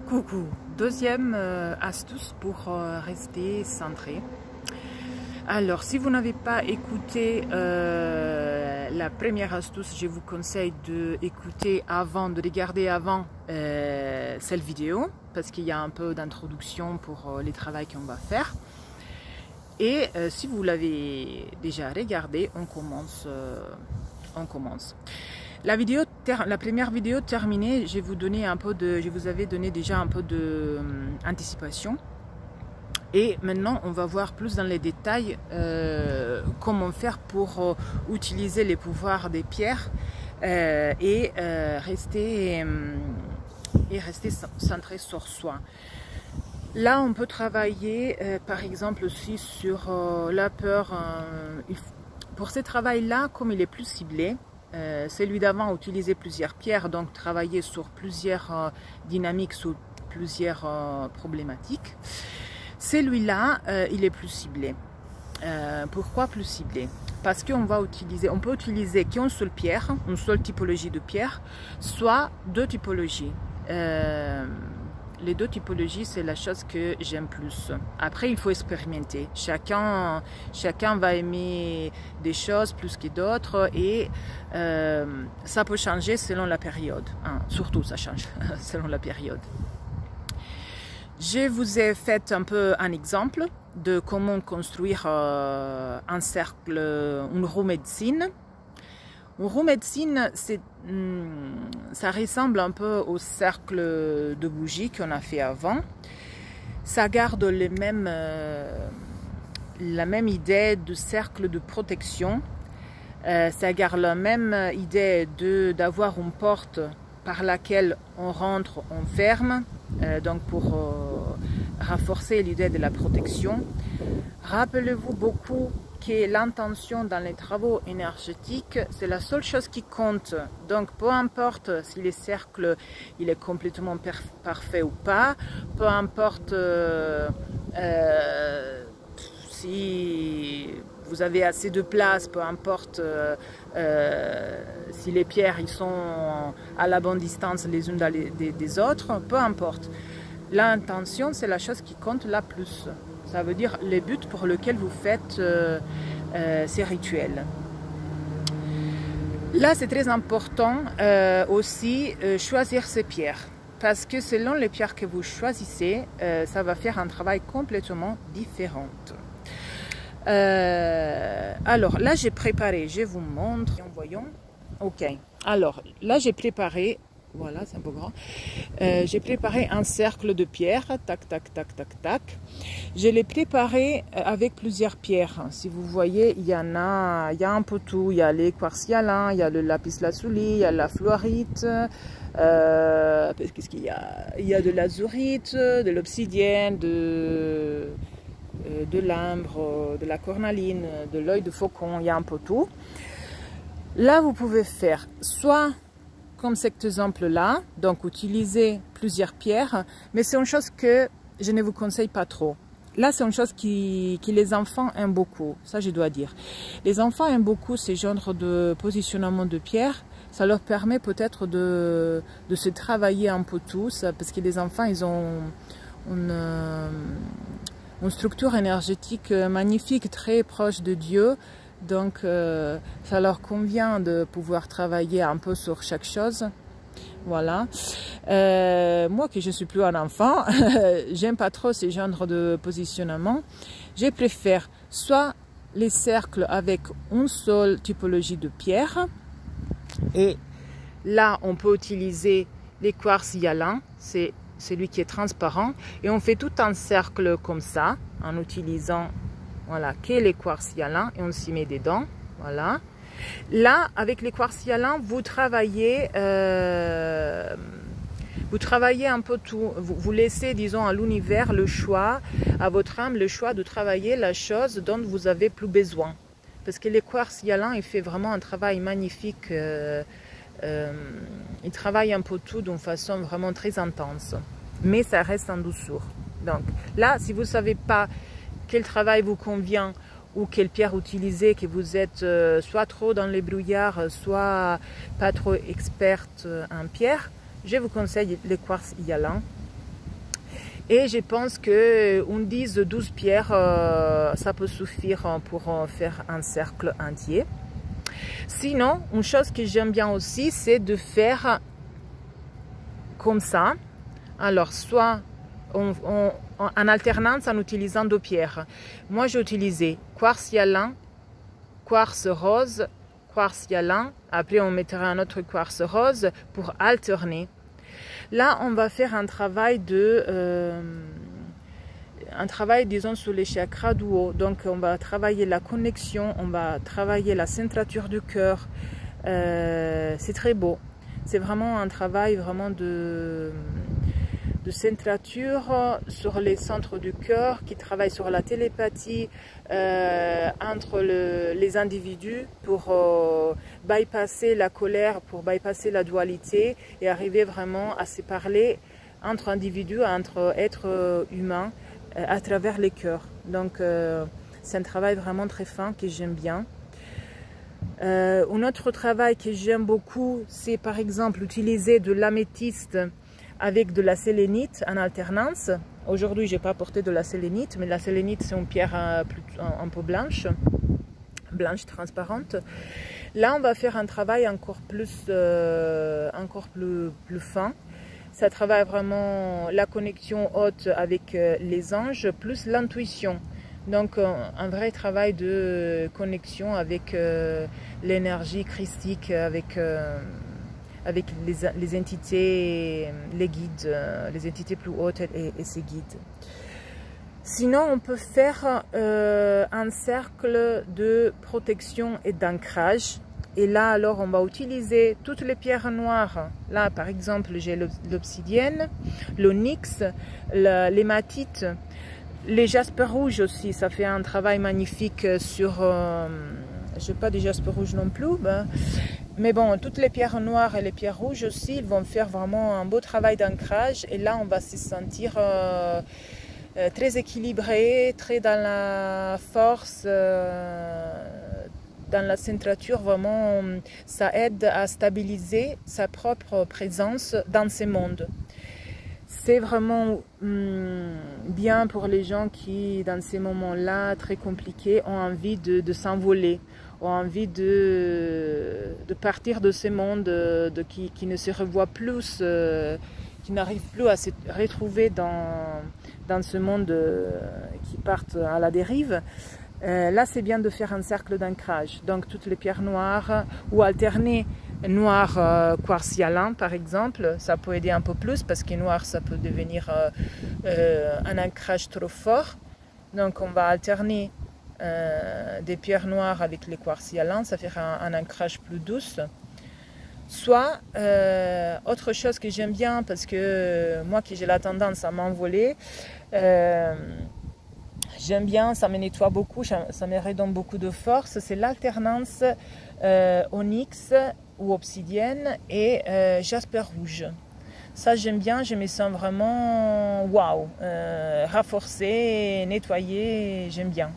Coucou, deuxième astuce pour rester centré. Alors, si vous n'avez pas écouté la première astuce, je vous conseille d'écouter avant, de regarder avant cette vidéo, parce qu'il y a un peu d'introduction pour les travaux qu'on va faire. Et si vous l'avez déjà regardé, on commence. La première vidéo terminée, je vous avais donné déjà un peu d'anticipation. Et maintenant, on va voir plus dans les détails comment faire pour utiliser les pouvoirs des pierres et rester centré sur soi. Là, on peut travailler, par exemple, aussi sur la peur. Pour ce travail-là, comme il est plus ciblé, celui d'avant utilisait plusieurs pierres, donc travailler sur plusieurs dynamiques, sur plusieurs problématiques. Celui-là, il est plus ciblé. Pourquoi plus ciblé? Parce qu'on peut utiliser qu'une seule pierre, une seule typologie de pierre, soit deux typologies. Les deux typologies, c'est la chose que j'aime plus. Après, il faut expérimenter. Chacun va aimer des choses plus que d'autres et ça peut changer selon la période. Surtout, ça change selon la période. Je vous ai fait un peu un exemple de comment construire un cercle, une roue médecine. Une roue médecine, ça ressemble un peu au cercle de bougies qu'on a fait avant. Ça garde la même idée de cercle de protection. Ça garde la même idée d'avoir une porte par laquelle on rentre, on ferme, donc pour renforcer l'idée de la protection. Rappelez-vous beaucoup que l'intention dans les travaux énergétiques, c'est la seule chose qui compte. Donc, peu importe si le cercle il est complètement parfait ou pas, peu importe si vous avez assez de place, peu importe si les pierres ils sont à la bonne distance les unes des autres, peu importe. L'intention, c'est la chose qui compte la plus. Ça veut dire le but pour lequel vous faites ces rituels. Là, c'est très important aussi choisir ces pierres. Parce que selon les pierres que vous choisissez, ça va faire un travail complètement différent. Alors, là, j'ai préparé, je vous montre. Voyons. Ok. Alors, là, j'ai préparé. Voilà, c'est un peu grand. J'ai préparé un cercle de pierres. Tac, tac, tac, tac, tac. Je l'ai préparé avec plusieurs pierres. Si vous voyez, il y a un peu tout. Il y a les quartz hyalin, il y a le lapis lazuli, il y a la fluorite. Qu'est-ce qu'il y a? Il y a de l'azurite, de l'obsidienne, de l'ambre, de la cornaline, de l'œil de faucon. Il y a un peu tout. Là, vous pouvez faire soit comme cet exemple-là, donc utiliser plusieurs pierres, mais c'est une chose que je ne vous conseille pas trop. Là, c'est une chose qui les enfants aiment beaucoup, ça je dois dire. Les enfants aiment beaucoup ce genre de positionnement de pierres, ça leur permet peut-être de se travailler un peu tous, parce que les enfants, ils ont une structure énergétique magnifique, très proche de Dieu. Donc, ça leur convient de pouvoir travailler un peu sur chaque chose. Voilà. Moi, que je ne suis plus un enfant, j'aime pas trop ce genre de positionnement. Je préfère soit les cercles avec une seule typologie de pierre. Et là, on peut utiliser les quartz hyalin. C'est celui qui est transparent. Et on fait tout un cercle comme ça, en utilisant... Voilà, que les quartz hyalin et on s'y met dedans. Voilà. Là, avec les quartz hyalin, vous travaillez un peu tout. Vous laissez, disons, à l'univers le choix, à votre âme le choix de travailler la chose dont vous avez plus besoin. Parce que les quartz hyalin, il fait vraiment un travail magnifique. Il travaille un peu tout d'une façon vraiment très intense. Mais ça reste en douceur. Donc là, si vous ne savez pas quel travail vous convient ou quelle pierre utiliser, que vous êtes soit trop dans les brouillards, soit pas trop experte en pierre, je vous conseille les quartz hyalin. Et je pense que 10-12 pierres, ça peut suffire pour faire un cercle entier. Sinon, une chose que j'aime bien aussi, c'est de faire comme ça. Alors, soit en alternance en utilisant 2 pierres. Moi, j'ai utilisé quartz hyalin, quartz rose, quartz hyalin. Après, on mettra un autre quartz rose pour alterner. Là, on va faire un travail disons, sur les chakras du haut. Donc, on va travailler la connexion, on va travailler la centrature du cœur. C'est très beau. C'est vraiment un travail vraiment de centrature sur les centres du cœur qui travaille sur la télépathie entre les individus pour bypasser la colère, pour bypasser la dualité et arriver vraiment à se parler entre individus, entre êtres humains à travers les cœurs. Donc c'est un travail vraiment très fin que j'aime bien. Un autre travail que j'aime beaucoup, c'est par exemple utiliser de l'améthyste avec de la sélénite en alternance. Aujourd'hui, je n'ai pas apporté de la sélénite, mais la sélénite, c'est une pierre un peu blanche transparente. Là, on va faire un travail encore plus fin. Ça travaille vraiment la connexion haute avec les anges, plus l'intuition. Donc, un vrai travail de connexion avec l'énergie christique, avec les entités, les guides, les entités plus hautes et ses guides. Sinon, on peut faire un cercle de protection et d'ancrage. Et là, alors, on va utiliser toutes les pierres noires. Là, par exemple, j'ai l'obsidienne, l'onyx, l'hématite, les jaspes rouges aussi. Ça fait un travail magnifique sur... je n'ai pas des jaspes rouges non plus. Mais bon, toutes les pierres noires et les pierres rouges aussi, ils vont faire vraiment un beau travail d'ancrage. Et là, on va se sentir très équilibré, très dans la force, dans la centrature. Vraiment, ça aide à stabiliser sa propre présence dans ce monde. C'est vraiment bien pour les gens qui, dans ces moments-là très compliqués, ont envie de s'envoler, ont envie de partir de ce monde qui ne se revoit plus, qui n'arrive plus à se retrouver dans ce monde qui part à la dérive. Là, c'est bien de faire un cercle d'ancrage. Donc, toutes les pierres noires ou alterner noir quartz hyalin, par exemple, ça peut aider un peu plus parce que noir, ça peut devenir un ancrage trop fort. Donc, on va alterner des pierres noires avec les quartz hyalin, ça fait un ancrage plus douce. Soit, autre chose que j'aime bien parce que moi qui j'ai la tendance à m'envoler, j'aime bien, ça me nettoie beaucoup, ça me redonne beaucoup de force, c'est l'alternance onyx ou obsidienne et jasper rouge. Ça j'aime bien, je me sens vraiment waouh, renforcée, nettoyée, j'aime bien.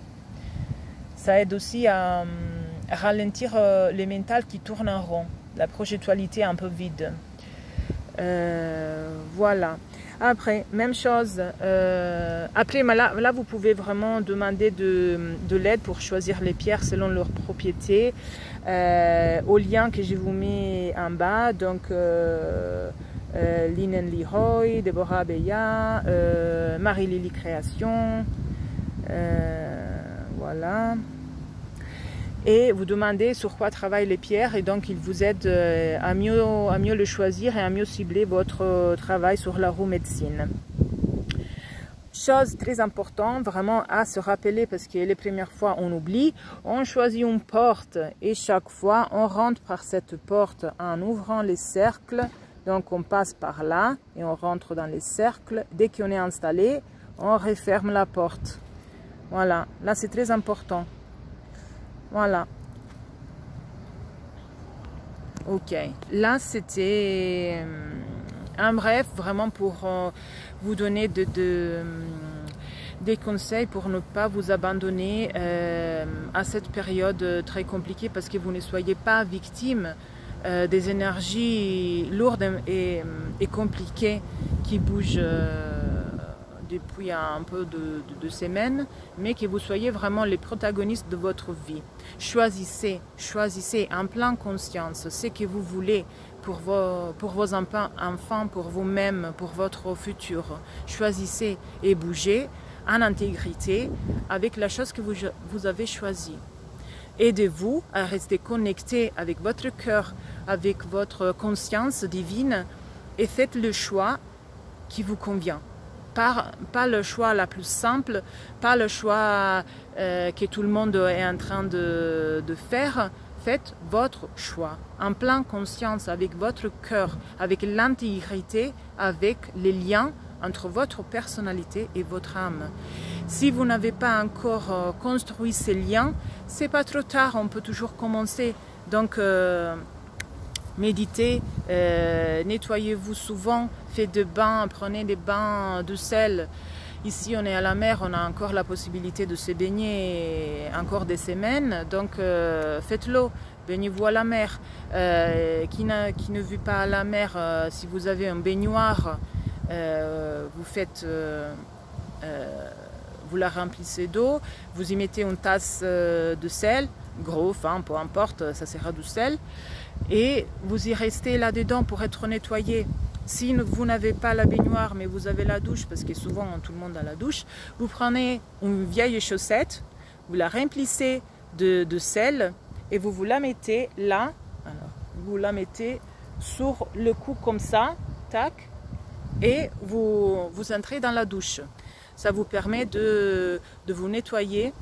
Ça aide aussi à ralentir les mentales qui tournent en rond, la projectualité un peu vide. Voilà. Après, même chose. Après, là, vous pouvez vraiment demander de l'aide pour choisir les pierres selon leur propriété. Au lien que je vous mets en bas, donc Linen Leroy, Deborah Beya, Marie-Lily Création. Voilà. Et vous demandez sur quoi travaillent les pierres et donc ils vous aident à mieux le choisir et à mieux cibler votre travail sur la roue médecine. Chose très importante vraiment à se rappeler parce que les premières fois on oublie, on choisit une porte et chaque fois on rentre par cette porte en ouvrant les cercles. Donc on passe par là et on rentre dans les cercles. Dès qu'on est installé, on referme la porte. Voilà, là c'est très important. Voilà. Ok. Là, c'était un bref, vraiment pour vous donner des conseils pour ne pas vous abandonner à cette période très compliquée parce que vous ne soyez pas victime des énergies lourdes et compliquées qui bougent depuis un peu de semaines, mais que vous soyez vraiment les protagonistes de votre vie. Choisissez en pleine conscience ce que vous voulez pour vos enfants, pour vous-même, pour votre futur. Choisissez et bougez en intégrité avec la chose que vous avez choisie. Aidez-vous à rester connecté avec votre cœur, avec votre conscience divine et faites le choix qui vous convient. Pas le choix la plus simple, pas le choix que tout le monde est en train de faire. Faites votre choix en pleine conscience avec votre cœur, avec l'intégrité, avec les liens entre votre personnalité et votre âme. Si vous n'avez pas encore construit ces liens, c'est pas trop tard, on peut toujours commencer. Donc, méditez, nettoyez-vous souvent, faites des bains, prenez des bains de sel. Ici, on est à la mer, on a encore la possibilité de se baigner encore des semaines, donc faites-le, baignez-vous à la mer. Qui ne vit pas à la mer, si vous avez un baignoire, vous la remplissez d'eau, vous y mettez une tasse de sel, gros, fin, peu importe, ça sera du sel, et vous y restez là-dedans pour être nettoyé. Si vous n'avez pas la baignoire, mais vous avez la douche, parce que souvent tout le monde a la douche, vous prenez une vieille chaussette, vous la remplissez de sel et vous la mettez là, alors, vous la mettez sur le cou comme ça, tac, et vous entrez dans la douche. Ça vous permet de vous nettoyer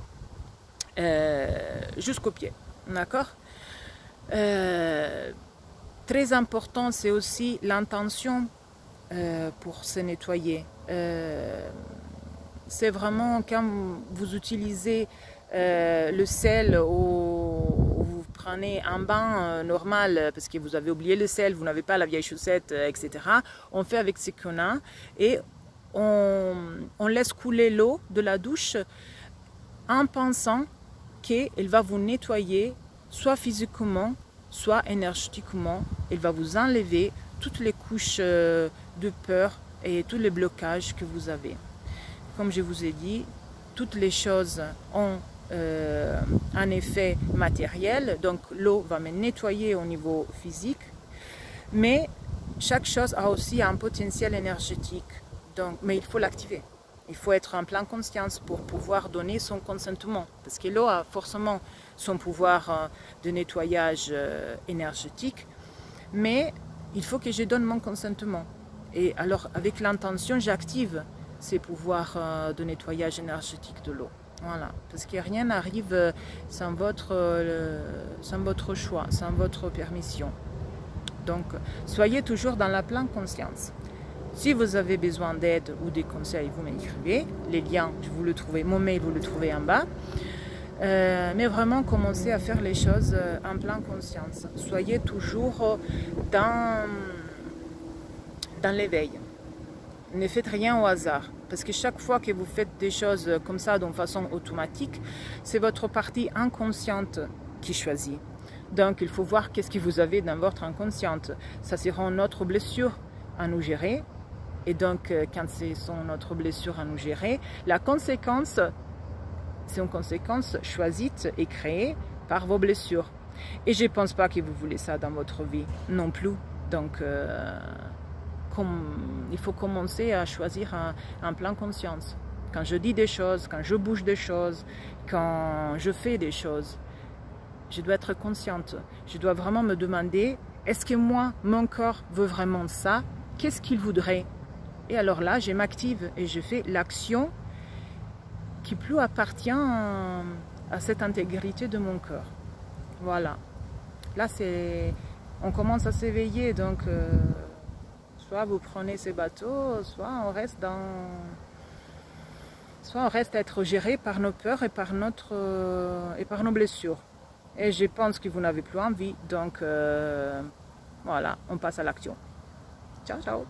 jusqu'aux pieds, d'accord? Très important, c'est aussi l'intention pour se nettoyer. C'est vraiment quand vous utilisez le sel ou vous prenez un bain normal parce que vous avez oublié le sel, vous n'avez pas la vieille chaussette, etc. On fait avec ce qu'on a et on laisse couler l'eau de la douche en pensant qu'elle va vous nettoyer soit physiquement, soit énergétiquement. Elle va vous enlever toutes les couches de peur et tous les blocages que vous avez. Comme je vous ai dit, toutes les choses ont un effet matériel, donc l'eau va me nettoyer au niveau physique, mais chaque chose a aussi un potentiel énergétique, donc, mais il faut l'activer. Il faut être en pleine conscience pour pouvoir donner son consentement, parce que l'eau a forcément son pouvoir de nettoyage énergétique, mais il faut que je donne mon consentement. Et alors, avec l'intention, j'active ces pouvoirs de nettoyage énergétique de l'eau. Voilà, parce que rien n'arrive sans votre choix, sans votre permission. Donc, soyez toujours dans la pleine conscience. Si vous avez besoin d'aide ou des conseils, vous m'écrivez. Les liens, vous le trouvez, mon mail, vous le trouvez en bas. Mais vraiment, commencez à faire les choses en pleine conscience. Soyez toujours dans l'éveil. Ne faites rien au hasard. Parce que chaque fois que vous faites des choses comme ça, d'une façon automatique, c'est votre partie inconsciente qui choisit. Donc, il faut voir qu'est-ce que vous avez dans votre inconsciente. Ça sera notre blessure à nous gérer. Et donc, quand c'est notre blessure à nous gérer, la conséquence, c'est une conséquence choisie et créée par vos blessures. Et je ne pense pas que vous voulez ça dans votre vie non plus. Donc, il faut commencer à choisir en pleine conscience. Quand je dis des choses, quand je bouge des choses, quand je fais des choses, je dois être consciente. Je dois vraiment me demander, est-ce que moi, mon corps veut vraiment ça? Qu'est-ce qu'il voudrait? Et alors là, je m'active et je fais l'action qui plus appartient à cette intégrité de mon cœur. Voilà. Là, on commence à s'éveiller, donc soit vous prenez ces bateaux, soit on reste à être géré par nos peurs et par nos blessures. Et je pense que vous n'avez plus envie, donc voilà, on passe à l'action. Ciao, ciao!